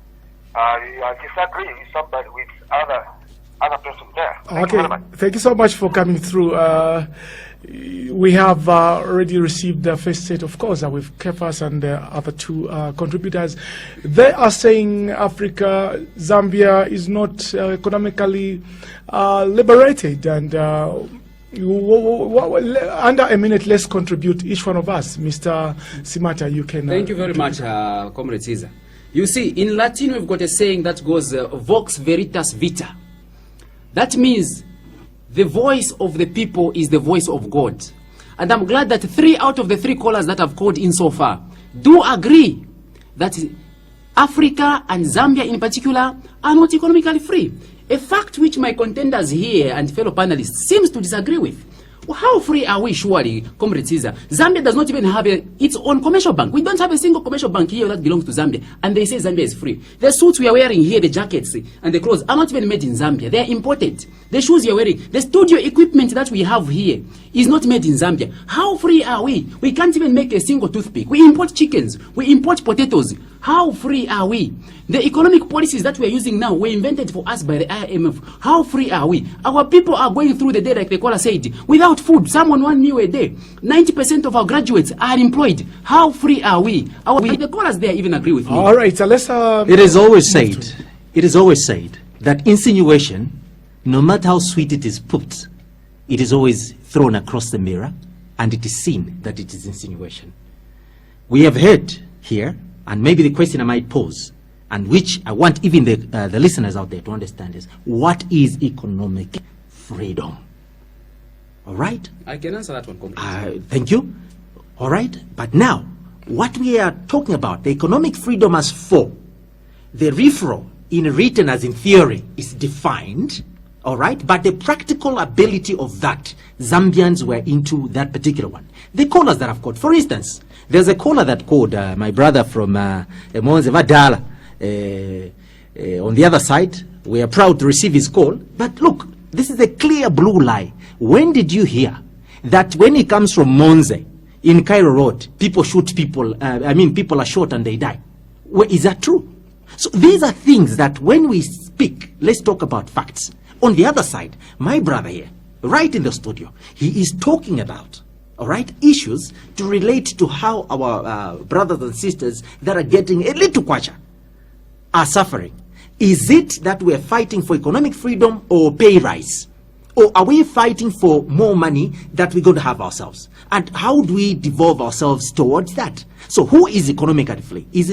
disagree with somebody, with other person there. Okay, thank you so much for coming through. we have already received the first set, of course, with Kefas and the other two contributors. They are saying Africa, Zambia is not economically liberated, and under a minute, let's contribute, each one of us. Mr. Simataa, you can... Thank you very much, Comrade Caesar. You see, in Latin, we've got a saying that goes, vox veritas vita. That means the voice of the people is the voice of God. And I'm glad that 3 out of the 3 callers that have called in so far do agree that Africa and Zambia in particular are not economically free. A fact which my contenders here and fellow panelists seems to disagree with. Well, how free are we, surely, Comrade Caesar? Zambia does not even have its own commercial bank. We don't have a single commercial bank here that belongs to Zambia, and they say Zambia is free. The suits we are wearing here, the jackets and the clothes, are not even made in Zambia. They are imported. The shoes you are wearing, the studio equipment that we have here is not made in Zambia. How free are we? We can't even make a single toothpick. We import chickens. We import potatoes. How free are we? The economic policies that we are using now were invented for us by the IMF. How free are we? Our people are going through the day, like the caller said, without food. Someone 1 meal a day. 90% of our graduates are unemployed. How free are we? The callers there even agree with me. All right, so let's... It is always said that insinuation, no matter how sweet it is put, it is always thrown across the mirror, and it is seen that it is insinuation. We have heard here, and maybe the question I might pose, and which I want even the listeners out there to understand, is what is economic freedom? All right? I can answer that one. Thank you. All right? But now, what we are talking about, the economic freedom as for the referral in written as in theory is defined, all right? But the practical ability of that, Zambians were into that particular one. The callers that I've called, for instance, there's a caller that called my brother from Monze Vadala. On the other side, we are proud to receive his call. But look, this is a clear blue lie. When did you hear that when he comes from Monze, in Cairo Road, people shoot people, people are shot and they die? Well, is that true? So these are things that when we speak, let's talk about facts. On the other side, my brother here, right in the studio, he is talking about, all right, issues to relate to how our brothers and sisters that are getting a little kwacha are suffering. Is it that we're fighting for economic freedom or pay rise? Or are we fighting for more money that we're going to have ourselves? And how do we devolve ourselves towards that? So who is economically free? Is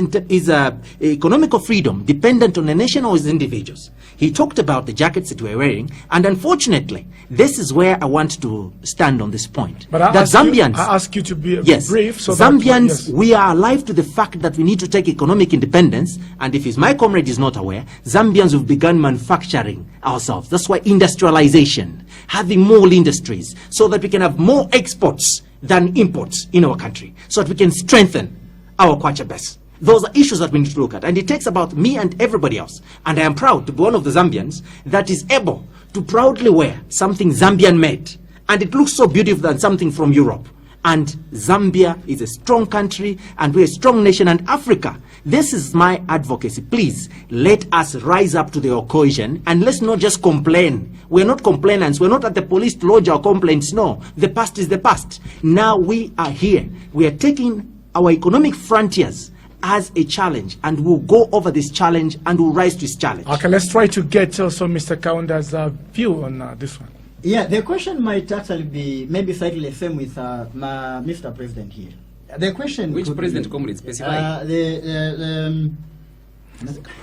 economical freedom dependent on a nation or is individuals? He talked about the jackets that we're wearing, and unfortunately, this is where I want to stand on this point. But I ask you to be brief. So Zambians, we are alive to the fact that we need to take economic independence, and if my comrade is not aware, Zambians have begun manufacturing ourselves. That's why industrialization, having more industries, so that we can have more exports than imports in our country, so that we can strengthen our kwacha base. Those are issues that we need to look at, and it takes about me and everybody else. And I am proud to be one of the Zambians that is able to proudly wear something Zambian made, and it looks so beautiful than something from Europe. And Zambia is a strong country, and we're a strong nation, and Africa. This is my advocacy. Please, let us rise up to the occasion, and let's not just complain. We're not complainants. We're not at the police to lodge our complaints. No, the past is the past. Now we are here. We are taking our economic frontiers as a challenge, and we'll go over this challenge and we'll rise to this challenge. Okay, let's try to get also Mr. Kaunda's view on this one. Yeah, the question might actually be maybe slightly the same with Mr. President here. The question... Which president, comrade, specify?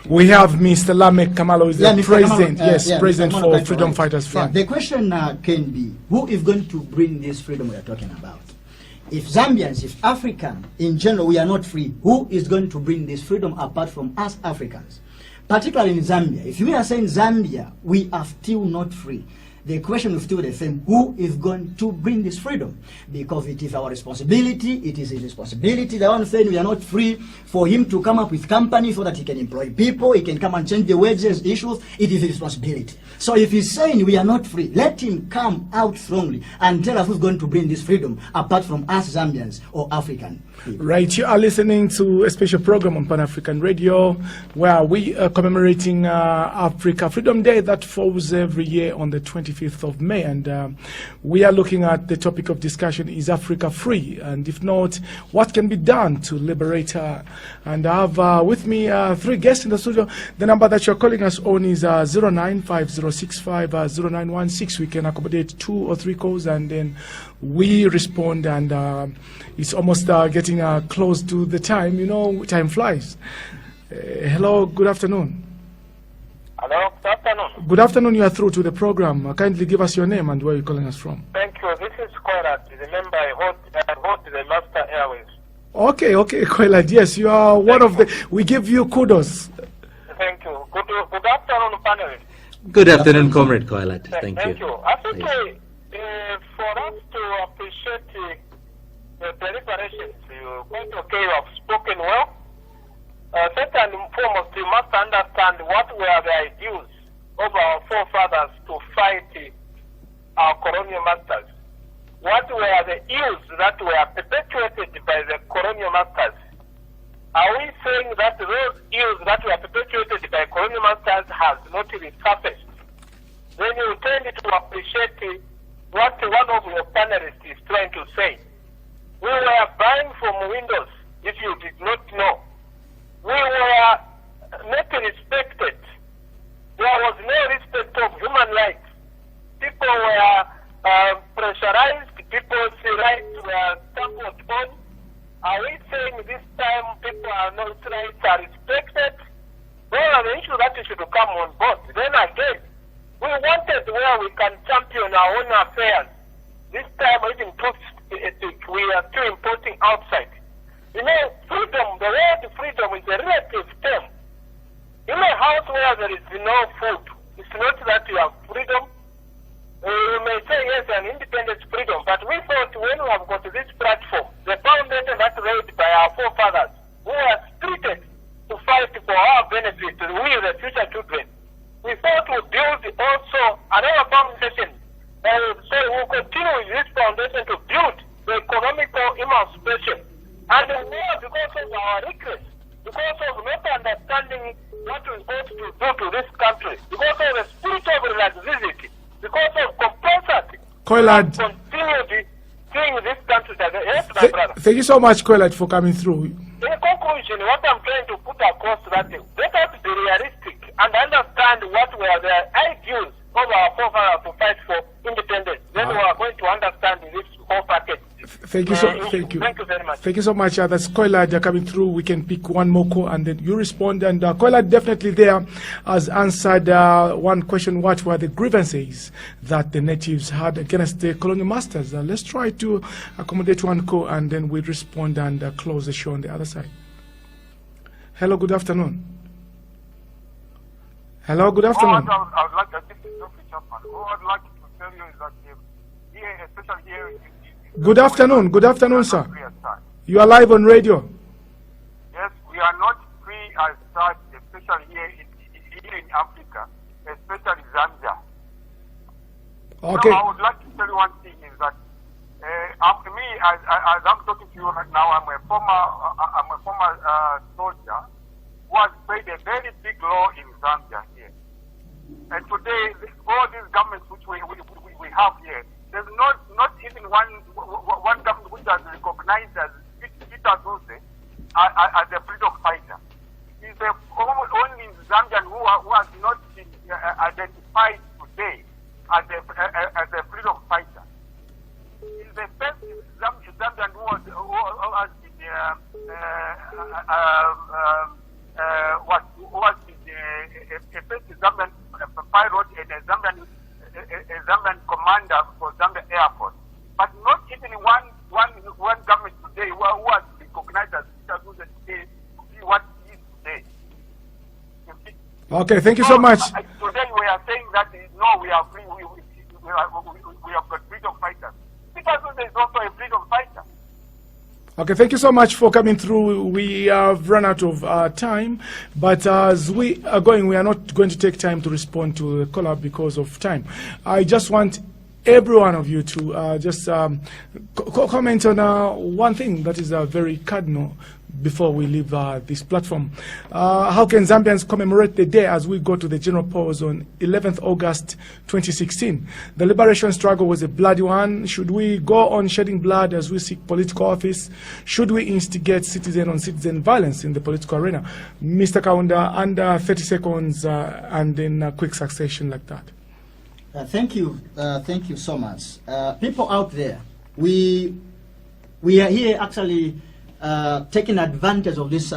We have Mr. Lamek Kamalo, is the president, president for Freedom Fighters Front. The question can be, who is going to bring this freedom we are talking about? If Zambians, if African, in general, we are not free, who is going to bring this freedom apart from us Africans? Particularly in Zambia. If we are saying Zambia, we are still not free. The question is still the same. Who is going to bring this freedom? Because it is our responsibility. It is his responsibility. The one saying we are not free, for him to come up with companies so that he can employ people, he can come and change the wages issues. It is his responsibility. So if he's saying we are not free, let him come out strongly and tell us who's going to bring this freedom apart from us Zambians or African people. Right, you are listening to a special program on Pan-African Radio where we are commemorating Africa Freedom Day that falls every year on the 25th 25th of May, and we are looking at the topic of discussion, is Africa free? And if not, what can be done to liberate her? And I have with me 3 guests in the studio. The number that you're calling us on is 0950650916. We can accommodate 2 or 3 calls, and then we respond, and it's almost getting close to the time. You know, time flies. Hello, good afternoon. Hello, good afternoon. Good afternoon, you are through to the program. Kindly give us your name and where you're calling us from. Thank you. This is Korat. Remember, I hold the Master Airways. Okay, Koilat, yes, you are one of the, we give you kudos. Thank you. Good afternoon, panelists. Good afternoon, Comrade Koilat. Thank you. I think for us to appreciate the deliberations, quite okay, you have spoken well. First and foremost, you must understand what were the ideals of our forefathers to fight our colonial masters. What were the ills that were perpetuated by the colonial masters? Are we saying that those ills that were perpetuated by colonial masters has not resurfaced? Then you tend to appreciate what one of your panelists is trying to say. We were buying from windows, if you did not know. We were not respected. There was no respect of human rights. People were pressurized. People's rights were trampled on. Are we saying this time people are not rights are respected? Those are the issues that should come on board. Then again, we wanted where we can champion our own affairs. This time, even we are still importing outside. You know, freedom, the word freedom is a relative term. In a house where there is no food, it's not that you have freedom. You may say, yes, an independent freedom, but we thought when we have got this platform, the foundation that laid by our forefathers, who were treated to fight for our benefit, we the future children, we thought we'd build also another foundation. So we'll continue with this foundation to build the economical emancipation. And more because of our regrets, because of not understanding what we ought to do to this country, because of the spirit of relaxivity, because of compulsory, Koilat, continued seeing this country. Yes, my brother. Thank you so much, Koilat, for coming through. In conclusion, what I'm trying to put across that let us be realistic and understand what were the ideals of our forefathers to fight for independence. Then we are going to understand this whole package. Thank you Thank you very much. Thank you so much. That's Koilat coming through. We can pick one more call and then you respond. And Koilat definitely there has answered one question: what were the grievances that the natives had against the colonial masters? Let's try to accommodate one call and then we respond and close the show on the other side. Hello, good afternoon. Hello, good afternoon. I would like to tell you is that here, especially here in Good afternoon, sir. You are live on radio. Yes, we are not free as such, especially here in Africa, especially Zambia. Okay. So I would like to tell you one thing is that after me, as I'm talking to you right now, I'm a former soldier who has played a very big role in Zambia here. And today, all these governments which we have here, there's not even one government which has recognized as Peter Duse as a freedom fighter. He's the only Zambian who has not been identified today as a freedom fighter. He's the first Zambian who has been a first Zambian pilot and a Zambian commander for Zambia Air Force. But not even one government today who has recognized as Peter Duse today to be what he is today. Okay, thank you so much. Today we are saying that no, we are free. We have got freedom fighters. Peter Duse is also a freedom fighter. Okay, thank you so much for coming through. We have run out of time, but as we are going, we are not going to take time to respond to the caller because of time. I just want every one of you to just comment on one thing that is very cardinal before we leave this platform. How can Zambians commemorate the day as we go to the general polls on 11th August 2016? The liberation struggle was a bloody one. Should we go on shedding blood as we seek political office? Should we instigate citizen-on-citizen violence in the political arena? Mr. Kaunda, under 30 seconds and in a quick succession like that. Thank you so much. People out there, we are here actually taking advantage of this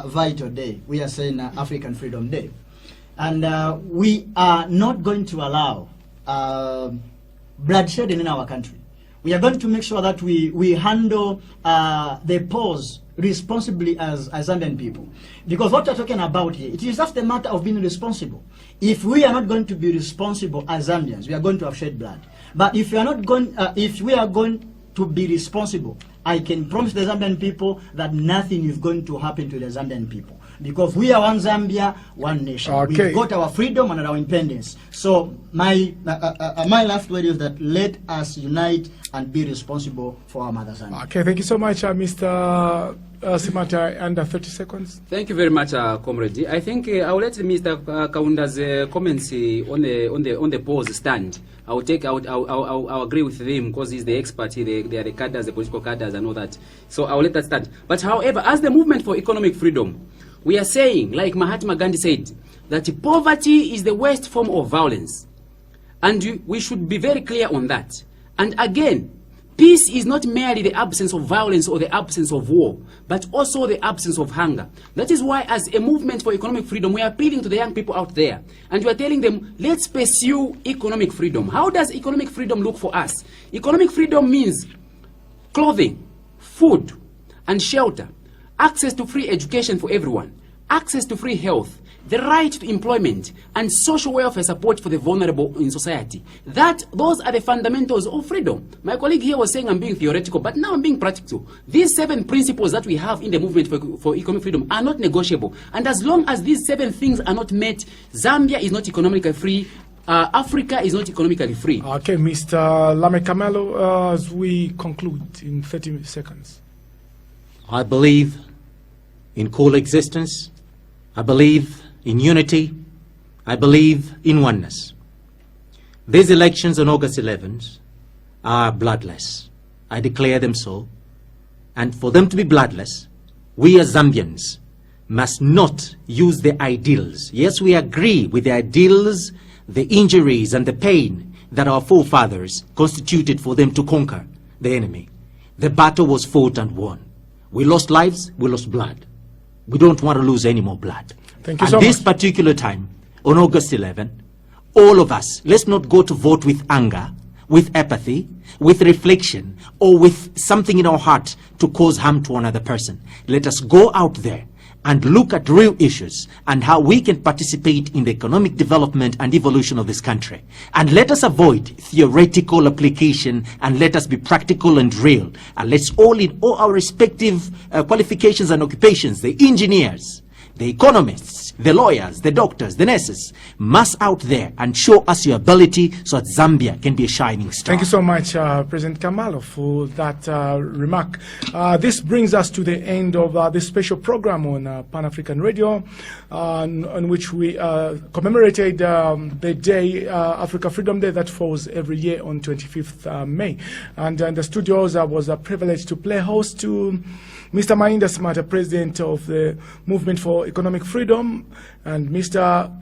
vital day. We are saying African Freedom Day. And we are not going to allow bloodshed in our country. We are going to make sure that we handle the polls responsibly as Zambian people. Because what we're talking about here, it is just a matter of being responsible. If we are not going to be responsible as Zambians, we are going to have shed blood. But if we are not going, if we are going to be responsible, I can promise the Zambian people that nothing is going to happen to the Zambian people. Because we are one Zambia, one nation. Okay. We've got our freedom and our independence. So my last word is that let us unite and be responsible for our mother Zambia. Okay, thank you so much, Mr. Simataa, under 30 seconds. Thank you very much, comrade. I think I'll let Mr. Kaunda's comments on the polls stand. I'll agree with him because he's the expert. They are the cadres, the political cadres, and all that. So I'll let that stand. But however, as the movement for economic freedom, we are saying, like Mahatma Gandhi said, that poverty is the worst form of violence, and we should be very clear on that. And again, peace is not merely the absence of violence or the absence of war, but also the absence of hunger. That is why, as a movement for economic freedom, we are appealing to the young people out there, and we are telling them, let's pursue economic freedom. How does economic freedom look for us? Economic freedom means clothing, food, and shelter, access to free education for everyone, access to free health, the right to employment, and social welfare support for the vulnerable in society. Those are the fundamentals of freedom. My colleague here was saying I'm being theoretical, but now I'm being practical. These 7 principles that we have in the movement for economic freedom are not negotiable. And as long as these 7 things are not met, Zambia is not economically free, Africa is not economically free. Okay, Mr. Lamekamelo, as we conclude in 30 seconds. I believe in coexistence. I believe in unity. I believe in oneness. These elections on August 11th are bloodless. I declare them so. And for them to be bloodless, we as Zambians must not use the ideals. Yes, we agree with the ideals, the injuries and the pain that our forefathers constituted for them to conquer the enemy. The battle was fought and won. We lost lives, we lost blood. We don't want to lose any more blood. Thank you so much. At this particular time, on August 11, all of us, let's not go to vote with anger, with apathy, with reflection, or with something in our heart to cause harm to another person. Let us go out there and look at real issues and how we can participate in the economic development and evolution of this country. And let us avoid theoretical application and let us be practical and real. And let's all, in all our respective qualifications and occupations, the engineers, the economists, the lawyers, the doctors, the nurses, must out there and show us your ability so that Zambia can be a shining star. Thank you so much, President Kamalo, for that remark. This brings us to the end of this special program on Pan-African Radio, on which we commemorated the day, Africa Freedom Day, that falls every year on 25th May. And in the studios, I was privileged to play host to Mr. Mainda Simataa, President of the Movement for Economic Freedom, and Mr.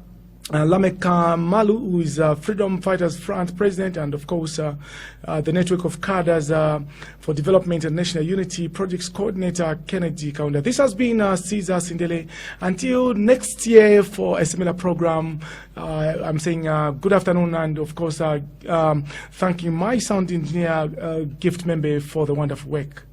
Lamekamelo, who is Freedom Fighters Front President, and of course the Network of Cadres for Development and National Unity Projects Coordinator, Kennedy Kaunda. This has been Caesar Sindele. Until next year for a similar program, I'm saying good afternoon, and of course thanking my sound engineer, Gift Member, for the wonderful work.